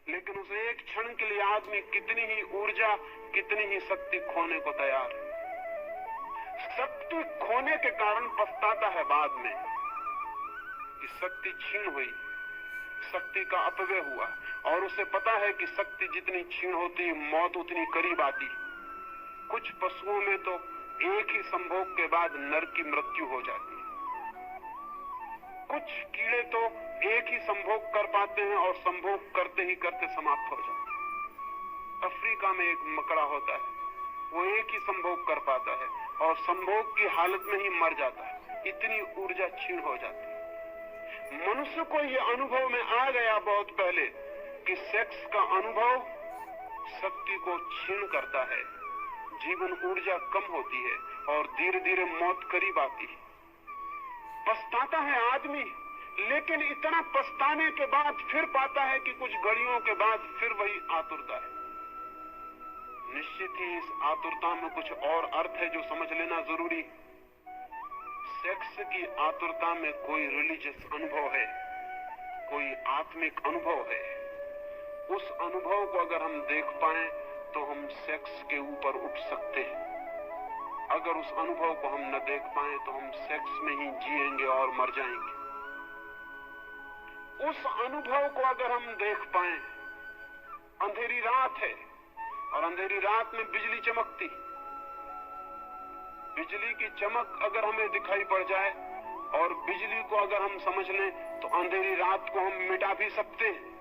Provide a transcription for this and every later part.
लेकिन उस एक क्षण के लिए आदमी कितनी ही ऊर्जा, कितनी ही शक्ति खोने को तैयार है। शक्ति खोने के कारण पछताता है बाद में कि शक्ति छीन हुई, शक्ति का अपव्यय हुआ, और उसे पता है कि शक्ति जितनी छीन होती मौत उतनी करीब आती। कुछ पशुओं में तो एक ही संभोग के बाद नर की मृत्यु हो जाती है। कुछ कीड़े तो एक ही संभोग कर पाते हैं और संभोग करते ही करते समाप्त हो जाते हैं। अफ्रीका में एक मकड़ा होता है, वो एक ही संभोग कर पाता है और संभोग की हालत में ही मर जाता है। इतनी ऊर्जा छीन हो जाती है। मनुष्य को यह अनुभव में आ गया बहुत पहले कि सेक्स का अनुभव शक्ति को छीन करता है, जीवन ऊर्जा कम होती है और धीरे धीरे मौत करीब आती है। पछताता है आदमी, लेकिन इतना पछताने के बाद फिर पाता है कि कुछ घड़ियों के बाद फिर वही आतुरता है। निश्चित ही इस आतुरता में कुछ और अर्थ है जो समझ लेना जरूरी। सेक्स की आतुरता में कोई रिलीजियस अनुभव है, कोई आत्मिक अनुभव है। उस अनुभव को अगर हम देख पाए तो हम सेक्स के ऊपर उठ सकते हैं। अगर उस अनुभव को हम न देख पाए तो हम सेक्स में ही जिएंगे और मर जाएंगे। उस अनुभव को अगर हम देख पाए, अंधेरी रात है और अंधेरी रात में बिजली चमकती, बिजली की चमक अगर हमें दिखाई पड़ जाए और बिजली को अगर हम समझ लें तो अंधेरी रात को हम मिटा भी सकते हैं।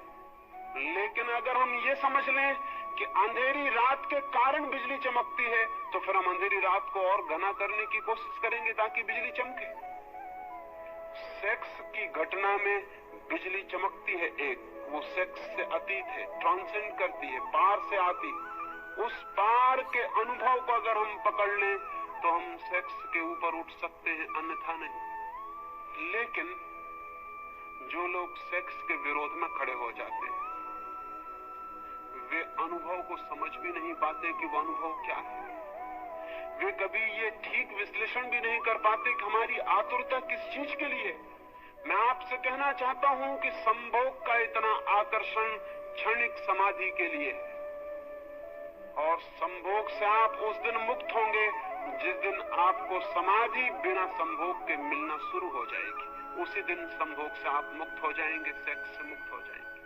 लेकिन अगर हम ये समझ लें कि अंधेरी रात के कारण बिजली चमकती है तो फिर हम अंधेरी रात को और घना करने की कोशिश करेंगे ताकि बिजली चमके। सेक्स की घटना में बिजली चमकती है, एक वो सेक्स से अतीत है, ट्रांसेंड करती है, पार से आती। उस पार के अनुभव को अगर हम पकड़ लें तो हम सेक्स के ऊपर उठ सकते हैं, अन्यथा नहीं। लेकिन जो लोग सेक्स के विरोध में खड़े हो जाते हैं वे अनुभव को समझ भी नहीं पाते कि वो अनुभव क्या है। वे कभी ये ठीक विश्लेषण भी नहीं कर पाते कि हमारी आतुरता किस चीज के लिए। मैं आपसे कहना चाहता हूं कि संभोग का इतना आकर्षण क्षणिक समाधि के लिए, और संभोग से आप उस दिन मुक्त होंगे जिस दिन आपको समाधि बिना संभोग के मिलना शुरू हो जाएगी। उसी दिन संभोग से आप मुक्त हो जाएंगे, सेक्स से मुक्त हो जाएंगे।